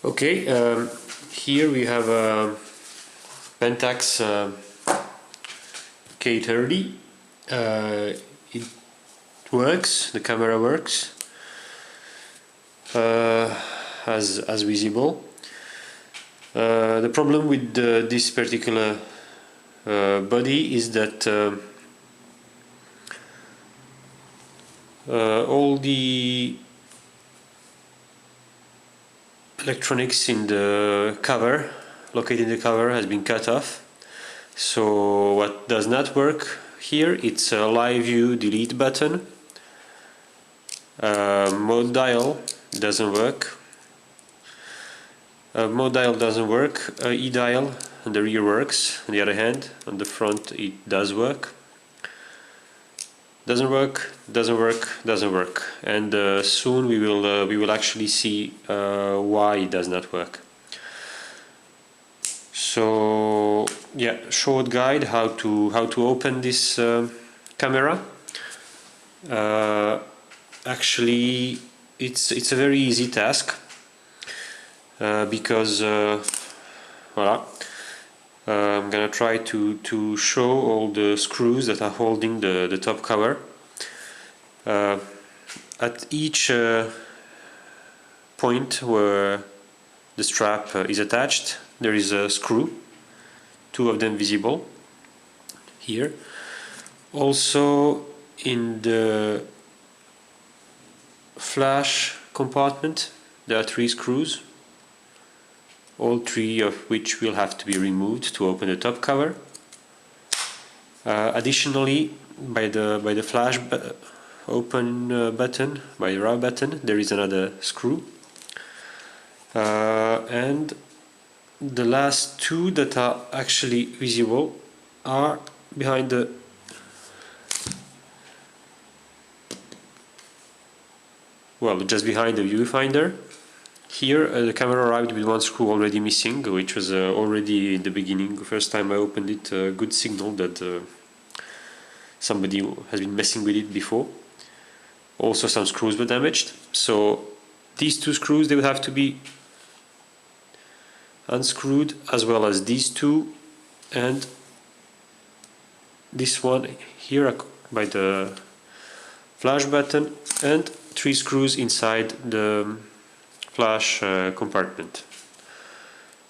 Okay, here we have a Pentax k-30. It works, the camera works as visible. The problem with this particular body is that all the electronics in the cover, located in the cover, has been cut off. So what does not work here, it's a live view delete button. Mode dial doesn't work. Mode dial doesn't work. E dial on the rear works. On the other hand, on the front it does work. Doesn't work, doesn't work, doesn't work, and soon we will actually see why it does not work. So yeah, short guide how to open this camera. Actually, it's a very easy task because voilà. I'm gonna try to show all the screws that are holding the top cover. At each point where the strap is attached, there is a screw, two of them visible here. Also in the flash compartment there are three screws, all three of which will have to be removed to open the top cover. Additionally, by the flash open button, by the raw button, there is another screw, and the last two that are actually visible are behind the just behind the viewfinder. Here the camera arrived with one screw already missing, which was already in the beginning, the first time I opened it, a good signal that somebody has been messing with it before. Also some screws were damaged, so these two screws, they would have to be unscrewed, as well as these two and this one here by the flash button, and three screws inside the flash compartment.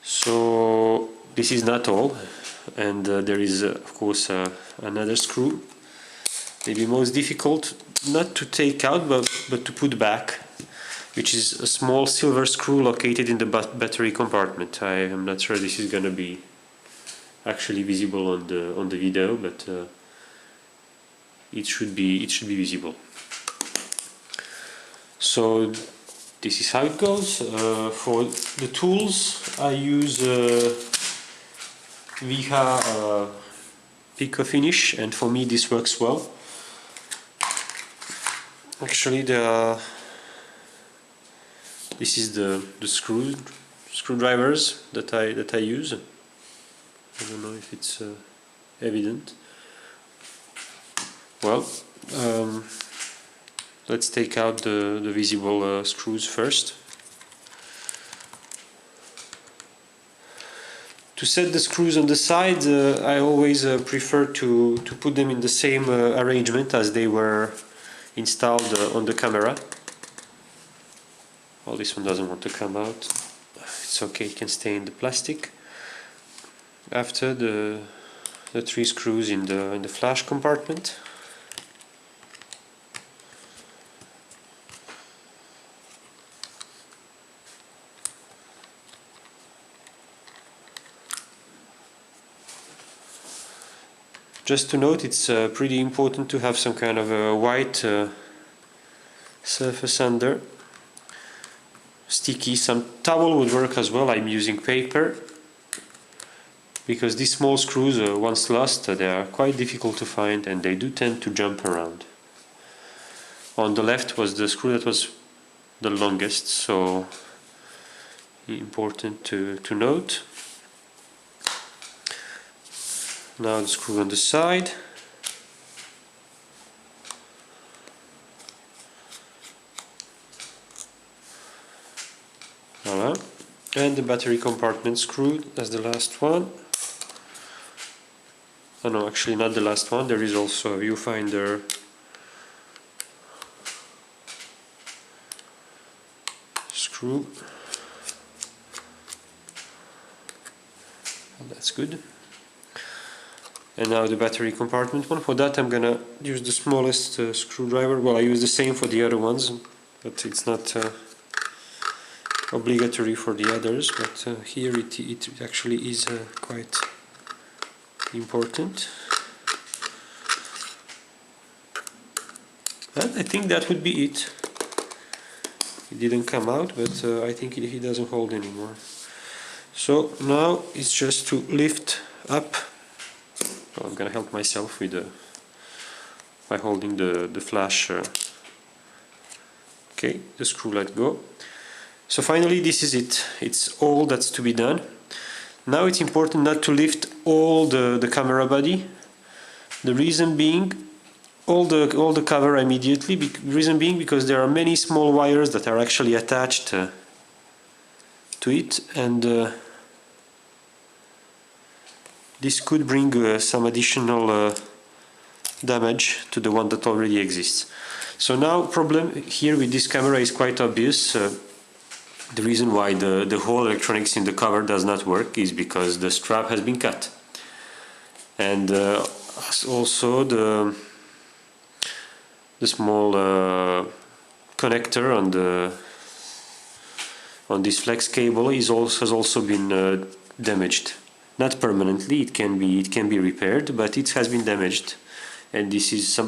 So this is not all, and there is of course another screw, maybe most difficult not to take out but to put back, which is a small silver screw located in the battery compartment. I am not sure this is gonna be actually visible on the video, but it should be visible. So this is how it goes. For the tools I use Viha Pico Finish, and for me this works well. Actually this is the screwdrivers that I use. I don't know if it's evident. Well, let's take out the visible screws first. To set the screws on the side, I always prefer to put them in the same arrangement as they were installed on the camera. Well, this one doesn't want to come out. It's okay, it can stay in the plastic. After the three screws in the flash compartment. Just to note, it's pretty important to have some kind of a white surface under. Sticky, some towel would work as well. I'm using paper, because these small screws, once lost, they are quite difficult to find and they do tend to jump around. On the left was the screw that was the longest, so important to note. Now the screw on the side. Voilà. and the battery compartment screwed as the last one. Oh no, actually not the last one, there is also a viewfinder screw. And that's good. And now the battery compartment one. For that I'm gonna use the smallest screwdriver. Well, I use the same for the other ones, but it's not obligatory for the others, but here it actually is quite important. And I think that would be it. It didn't come out, but I think it doesn't hold anymore. So now it's just to lift up. I'm gonna help myself with by holding the flash. Okay, the screw let go. So finally this is it. It's all that's to be done. Now it's important not to lift all the camera body. The reason being, all the cover immediately. Reason being because there are many small wires that are actually attached to it, and this could bring some additional damage to the one that already exists. So now problem here with this camera is quite obvious. The reason why the whole electronics in the cover does not work is because the strap has been cut, and also the small connector on this flex cable has also been damaged. Not permanently, it can be repaired, but it has been damaged, and this is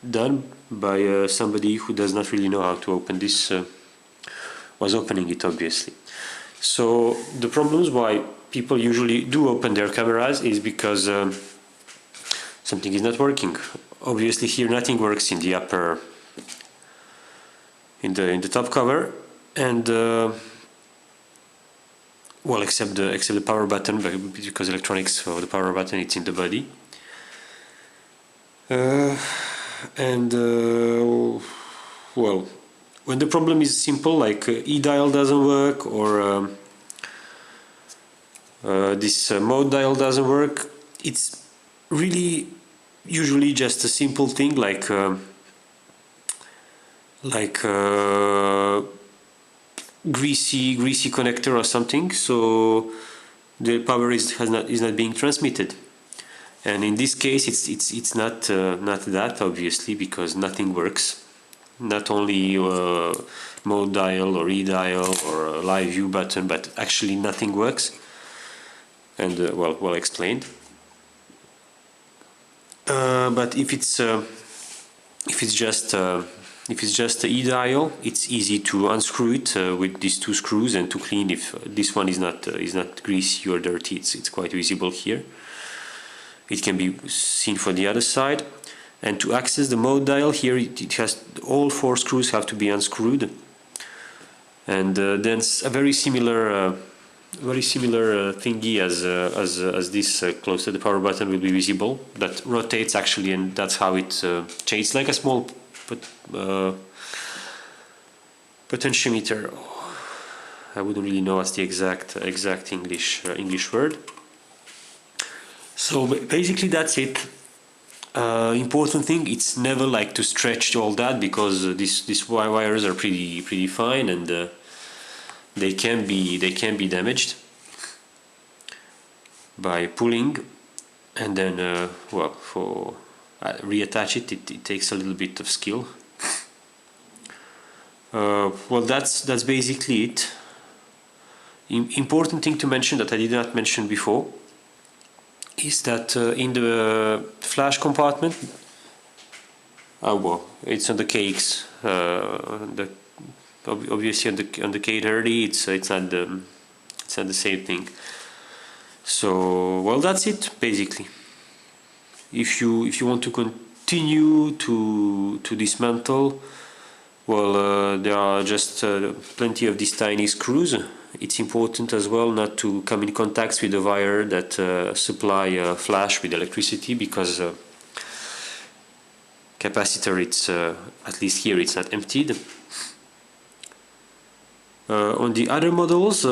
done by somebody who does not really know how to open this. Was opening it, obviously. So the problems why people usually do open their cameras is because something is not working. Obviously here nothing works in the upper, in the top cover, and well, except the power button, because electronics for the power button it's in the body, well, when the problem is simple, like E-dial doesn't work, or this mode dial doesn't work, it's really usually just a simple thing like greasy connector or something, so the power is not being transmitted. And in this case it's not that, obviously, because nothing works. Not only mode dial or E-dial or a live view button, but actually nothing works. And well explained. But if it's just the E-dial, it's easy to unscrew it with these two screws and to clean. If this one is not greasy or dirty, it's quite visible here. It can be seen for the other side. And to access the mode dial here, it has all 4 screws have to be unscrewed, and then a very similar thingy as this close to the power button will be visible. That rotates actually, and that's how it changes, like a small potentiometer. I wouldn't really know what's the exact English word. So basically that's it. Important thing, it's never like to stretch all that, because these wires are pretty fine, and they can be damaged by pulling, and then well, for reattach it takes a little bit of skill. Well, that's basically it. Important thing to mention that I did not mention before is that in the flash compartment, well, it's on the KX. Obviously on the k-30, it's not the same thing. So well, that's it basically. If you want to continue to dismantle, well, there are just plenty of these tiny screws. It's important as well not to come in contact with the wire that supply flash with electricity, because capacitor, it's at least here it's not emptied. On the other models,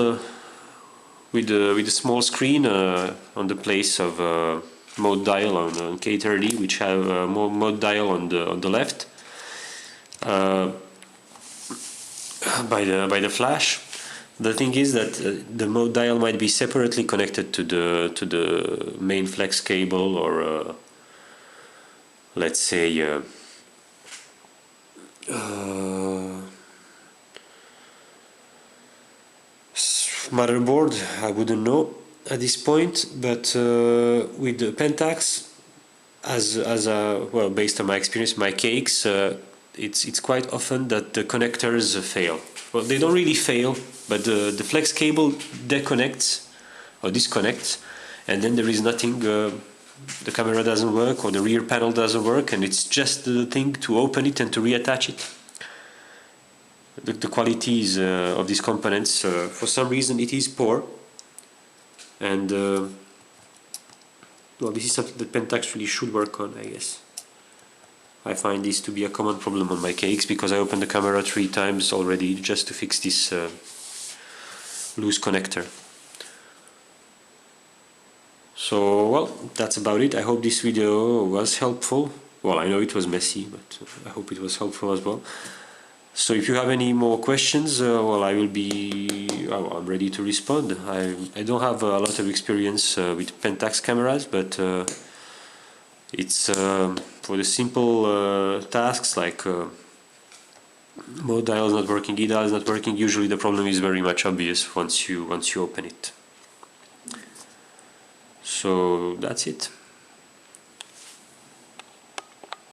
with the small screen on the place of mode dial on k-30, which have mode dial on the left by the flash. The thing is that the mode dial might be separately connected to the main flex cable, or let's say motherboard. I wouldn't know at this point, but with the Pentax, well, based on my experience, my cakes, it's quite often that the connectors fail. Well, they don't really fail, but the flex cable deconnects or disconnects, and then there is nothing. The camera doesn't work, or the rear panel doesn't work, and it's just the thing to open it and to reattach it. The qualities of these components, for some reason, it is poor, and well, this is something that Pentax really should work on, I guess. I find this to be a common problem on my cakes, because I opened the camera 3 times already just to fix this loose connector. So, well, that's about it. I hope this video was helpful. Well, I know it was messy, but I hope it was helpful as well. So if you have any more questions, well, I'm ready to respond. I don't have a lot of experience with Pentax cameras, but it's for the simple tasks like mode dial is not working, e-dial is not working. Usually the problem is very much obvious once you open it. So that's it.